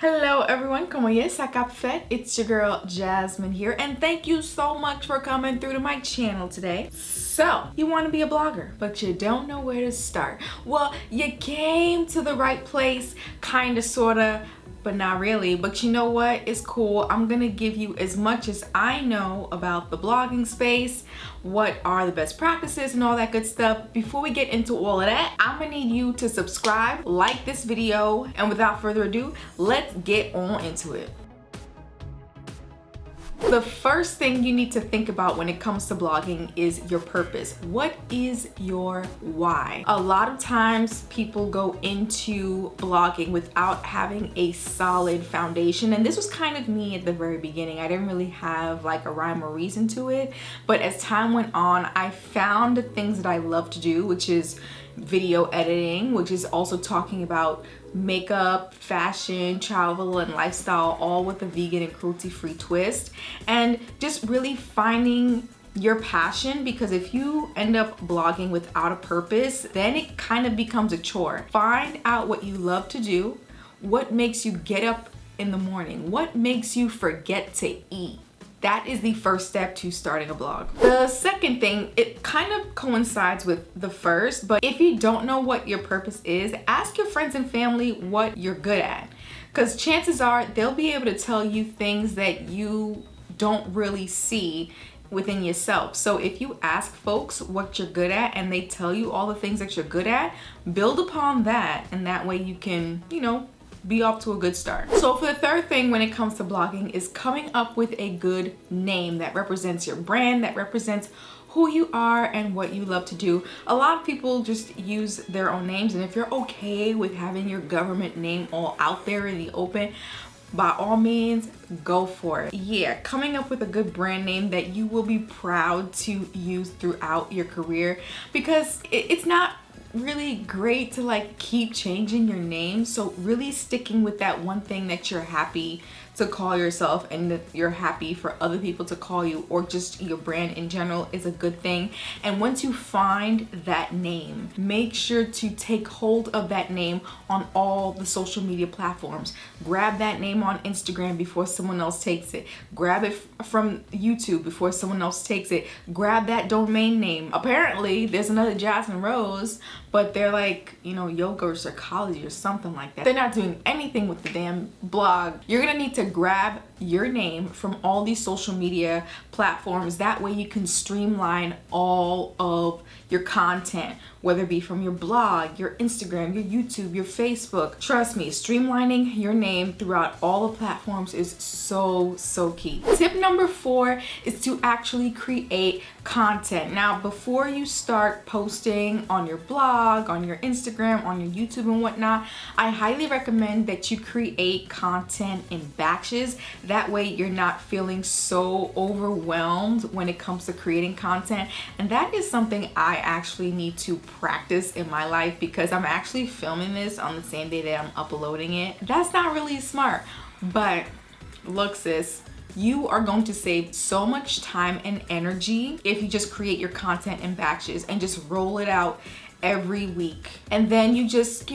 Hello everyone, como es? Acá Fet. It's your girl Jasmine here, and thank you so much for coming through to my channel today. So, you want to be a blogger, but you don't know where to start. Well, you came to the right place, kinda, sorta, but not really. But you know what? It's cool. I'm gonna give you as much as I know about the blogging space, what are the best practices and all that good stuff. Before we get into all of that, I'm gonna need you to subscribe, like this video, and without further ado, let's get on into it. The first thing you need to think about when it comes to blogging is your purpose. What is your why? A lot of times people go into blogging without having a solid foundation, and this was kind of me at the very beginning. I didn't really have like a rhyme or reason to it, but as time went on, I found the things that I love to do, which is video editing, which is also talking about makeup, fashion, travel, and lifestyle, all with a vegan and cruelty-free twist, and just really finding your passion, because if you end up blogging without a purpose, then it kind of becomes a chore. Find out what you love to do, what makes you get up in the morning, what makes you forget to eat. That is the first step to starting a blog. The second thing, it kind of coincides with the first, but if you don't know what your purpose is, ask your friends and family what you're good at, because chances are they'll be able to tell you things that you don't really see within yourself. So if you ask folks what you're good at and they tell you all the things that you're good at, build upon that, and that way you can, be off to a good start. So for the third thing when it comes to blogging is coming up with a good name that represents your brand, that represents who you are and what you love to do. A lot of people just use their own names, and if you're okay with having your government name all out there in the open, by all means, go for it. Yeah, coming up with a good brand name that you will be proud to use throughout your career, because it's not really great to like keep changing your name. So really sticking with that one thing that you're happy to call yourself and that you're happy for other people to call you, or just your brand in general, is a good thing. And once you find that name, make sure to take hold of that name on all the social media platforms. Grab that name on Instagram before someone else takes it. Grab it from YouTube before someone else takes it. Grab that domain name. Apparently there's another Jasmine Rose, but they're like, yoga or psychology or something like that. They're not doing anything with the damn blog. You're gonna need to grab your name from all these social media platforms. That way you can streamline all of your content, whether it be from your blog, your Instagram, your YouTube, your Facebook. Trust me, streamlining your name throughout all the platforms is so key. Tip number 4 is to actually create content. Now, before you start posting on your blog, on your Instagram, on your YouTube and whatnot, I highly recommend that you create content in batches. That way you're not feeling so overwhelmed when it comes to creating content. And that is something I actually need to practice in my life, because I'm actually filming this on the same day that I'm uploading it. That's not really smart, but look, sis, you are going to save so much time and energy if you just create your content in batches and just roll it out every week. And then you just,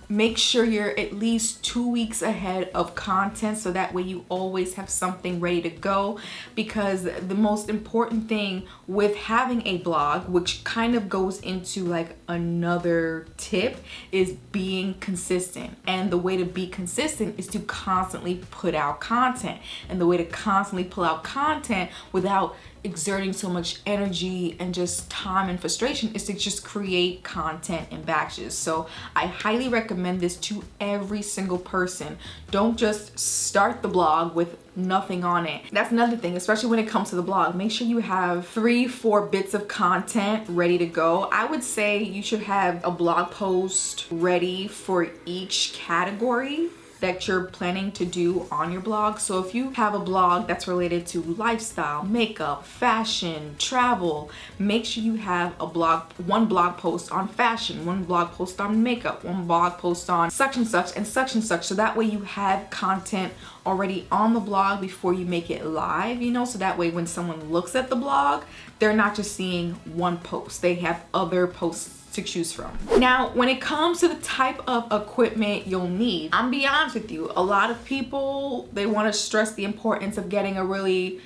make sure you're at least 2 weeks ahead of content, so that way you always have something ready to go. Because the most important thing with having a blog, which kind of goes into like another tip, is being consistent. And the way to be consistent is to constantly put out content. And the way to constantly pull out content without exerting so much energy and just time and frustration is to just create content in batches. So I highly recommend this to every single person. Don't just start the blog with nothing on it. That's another thing, especially when it comes to the blog. Make sure you have 3-4 bits of content ready to go. I would say you should have a blog post ready for each category that you're planning to do on your blog. So if you have a blog that's related to lifestyle, makeup, fashion, travel, make sure you have one blog post on fashion, one blog post on makeup, one blog post on such and such and such and such. So that way you have content already on the blog before you make it live, so that way when someone looks at the blog, they're not just seeing one post. They have other posts to choose from. Now, when it comes to the type of equipment you'll need, I'm be honest with you, a lot of people, they want to stress the importance of getting a really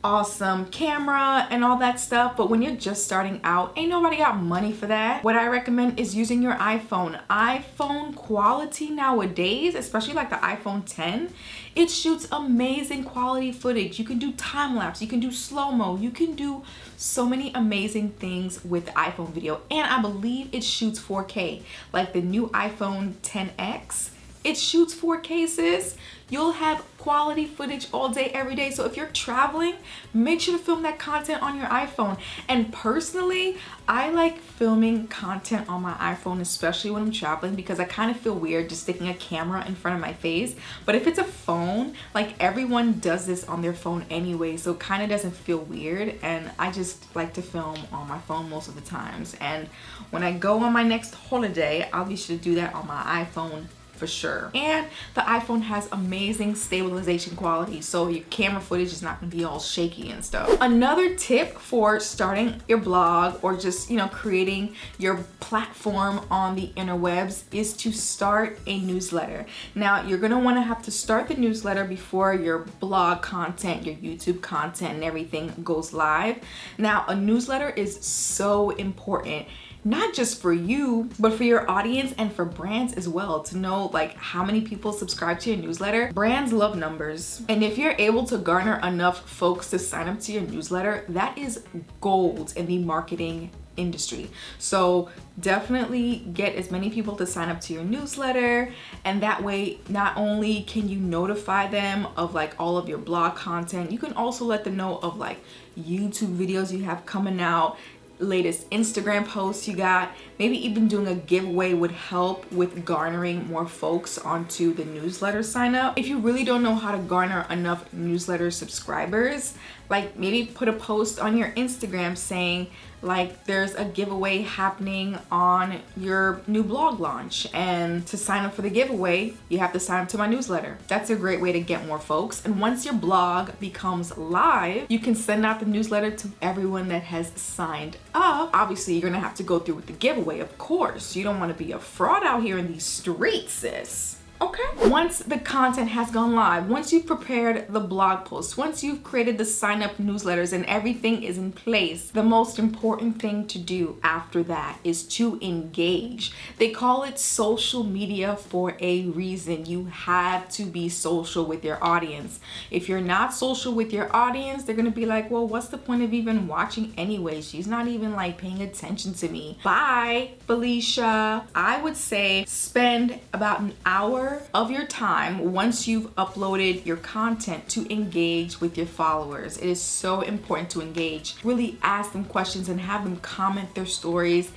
awesome camera and all that stuff, but when you're just starting out, ain't nobody got money for that. What I recommend is using your iPhone. iPhone quality nowadays, especially like the iPhone 10, it shoots amazing quality footage. You can do time-lapse, you can do slow-mo, you can do so many amazing things with iPhone video, and I believe it shoots 4K. Like the new iPhone 10X, it shoots 4K, sis. You'll have quality footage all day, every day. So if you're traveling, make sure to film that content on your iPhone. And personally, I like filming content on my iPhone, especially when I'm traveling, because I kind of feel weird just sticking a camera in front of my face. But if it's a phone, like everyone does this on their phone anyway, so it kind of doesn't feel weird. And I just like to film on my phone most of the times. And when I go on my next holiday, I'll be sure to do that on my iPhone for sure. And the iPhone has amazing stabilization quality, so your camera footage is not gonna be all shaky and stuff. Another tip for starting your blog or just, you know, creating your platform on the interwebs is to start a newsletter. Now, you're gonna wanna have to start the newsletter before your blog content, your YouTube content, and everything goes live. Now, a newsletter is so important, not just for you, but for your audience and for brands as well, to know like how many people subscribe to your newsletter. Brands love numbers. And if you're able to garner enough folks to sign up to your newsletter, that is gold in the marketing industry. So definitely get as many people to sign up to your newsletter, and that way not only can you notify them of like all of your blog content, you can also let them know of like YouTube videos you have coming out, latest Instagram posts you got. Maybe even doing a giveaway would help with garnering more folks onto the newsletter sign up. If you really don't know how to garner enough newsletter subscribers, like maybe put a post on your Instagram saying like there's a giveaway happening on your new blog launch, and to sign up for the giveaway you have to sign up to my newsletter. That's a great way to get more folks. And once your blog becomes live, you can send out the newsletter to everyone that has signed up. Obviously you're gonna have to go through with the giveaway, of course. You don't want to be a fraud out here in these streets, sis. Okay. Once the content has gone live, once you've prepared the blog posts, once you've created the sign up newsletters and everything is in place, the most important thing to do after that is to engage. They call it social media for a reason. You have to be social with your audience. If you're not social with your audience, they're gonna be like, well, what's the point of even watching anyway? She's not even like paying attention to me. Bye, Felicia. I would say spend about an hour of your time once you've uploaded your content to engage with your followers. It is so important to engage. Really ask them questions and have them comment their stories,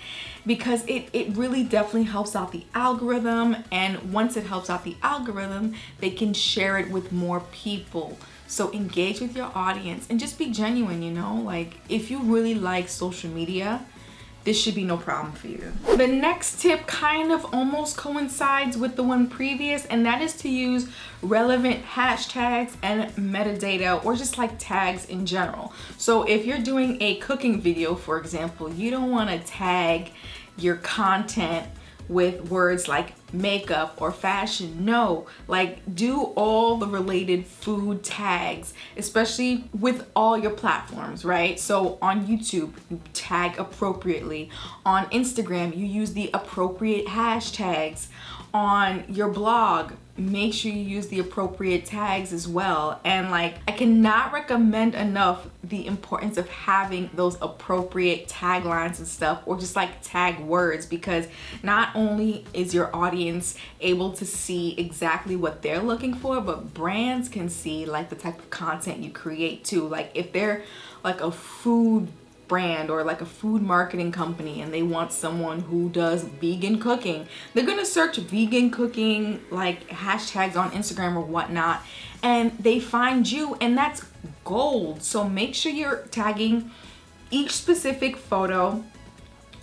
because it really definitely helps out the algorithm. And once it helps out the algorithm, they can share it with more people. So engage with your audience and just be genuine, you know? Like if you really like social media, this should be no problem for you. The next tip kind of almost coincides with the one previous, and that is to use relevant hashtags and metadata, or just like tags in general. So if you're doing a cooking video, for example, you don't want to tag your content with words like makeup or fashion. No, like do all the related food tags, especially with all your platforms, right? So on YouTube, you tag appropriately. On Instagram, you use the appropriate hashtags. On your blog, make sure you use the appropriate tags as well. And like, I cannot recommend enough the importance of having those appropriate taglines and stuff, or just like tag words, because not only is your audience able to see exactly what they're looking for, but brands can see like the type of content you create too. Like if they're like a food brand or like a food marketing company and they want someone who does vegan cooking, they're gonna search vegan cooking like hashtags on Instagram or whatnot, and they find you, and that's gold. So make sure you're tagging each specific photo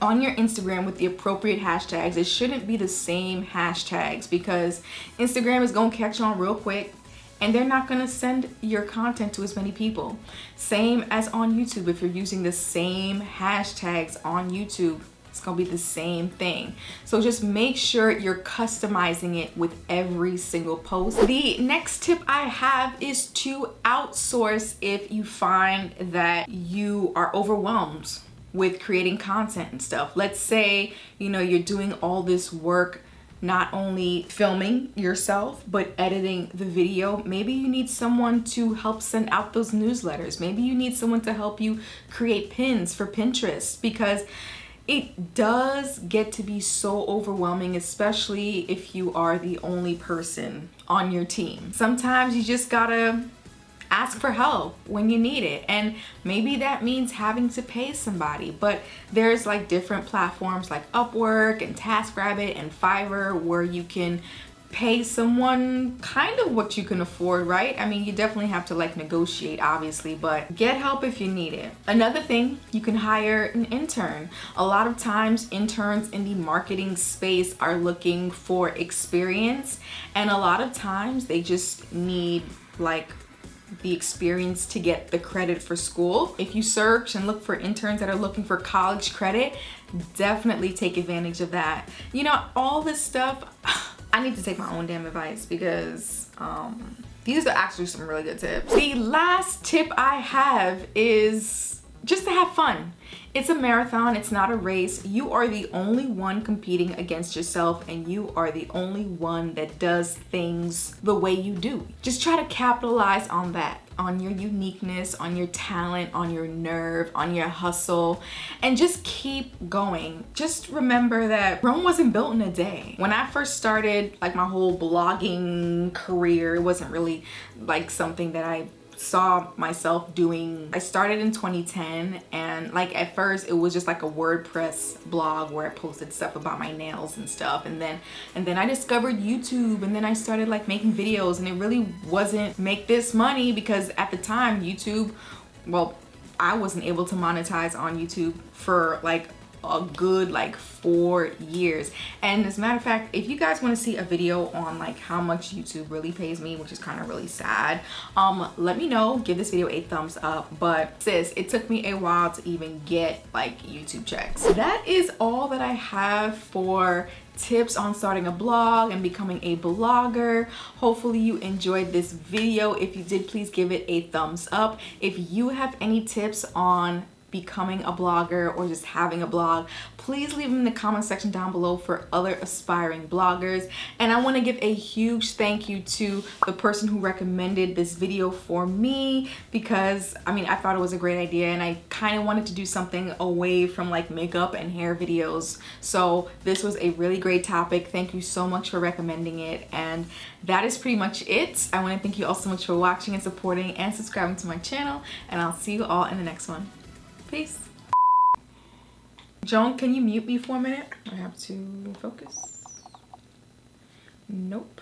on your Instagram with the appropriate hashtags. It shouldn't be the same hashtags, because Instagram is gonna catch on real quick and they're not gonna send your content to as many people. Same as on YouTube. If you're using the same hashtags on YouTube, it's gonna be the same thing. So just make sure you're customizing it with every single post. The next tip I have is to outsource if you find that you are overwhelmed with creating content and stuff. Let's say, you know, you're doing all this work, not only filming yourself, but editing the video. Maybe you need someone to help send out those newsletters. Maybe you need someone to help you create pins for Pinterest, because it does get to be so overwhelming, especially if you are the only person on your team. Sometimes you just gotta ask for help when you need it, and maybe that means having to pay somebody. But there's like different platforms like Upwork and TaskRabbit and Fiverr where you can pay someone kind of what you can afford, right? I mean, you definitely have to like negotiate, obviously, but get help if you need it. Another thing, you can hire an intern. A lot of times interns in the marketing space are looking for experience, and a lot of times they just need like the experience to get the credit for school. If you search and look for interns that are looking for college credit, definitely take advantage of that. You know, all this stuff, I need to take my own damn advice, because these are actually some really good tips. The last tip I have is just to have fun. It's a marathon, it's not a race. You are the only one competing against yourself, and you are the only one that does things the way you do. Just try to capitalize on that, on your uniqueness, on your talent, on your nerve, on your hustle, and just keep going. Just remember that Rome wasn't built in a day. When I first started like my whole blogging career, it wasn't really like something that I saw myself doing. I started in 2010, and like at first it was just like a WordPress blog where I posted stuff about my nails and stuff, and then I discovered YouTube, and then I started like making videos, and it really wasn't make this money, because at the time YouTube, well, I wasn't able to monetize on YouTube for like a good like 4 years. And as a matter of fact, if you guys want to see a video on like how much YouTube really pays me, which is kind of really sad, let me know. Give this video a thumbs up. But sis, it took me a while to even get like YouTube checks. That is all that I have for tips on starting a blog and becoming a blogger. Hopefully you enjoyed this video. If you did, please give it a thumbs up. If you have any tips on becoming a blogger or just having a blog, please leave them in the comment section down below for other aspiring bloggers. And I want to give a huge thank you to the person who recommended this video for me, because I mean, I thought it was a great idea, and I kind of wanted to do something away from like makeup and hair videos. So this was a really great topic. Thank you so much for recommending it. And that is pretty much it. I want to thank you all so much for watching and supporting and subscribing to my channel, and I'll see you all in the next one. Peace. Joan, can you mute me for a minute? I have to focus. Nope.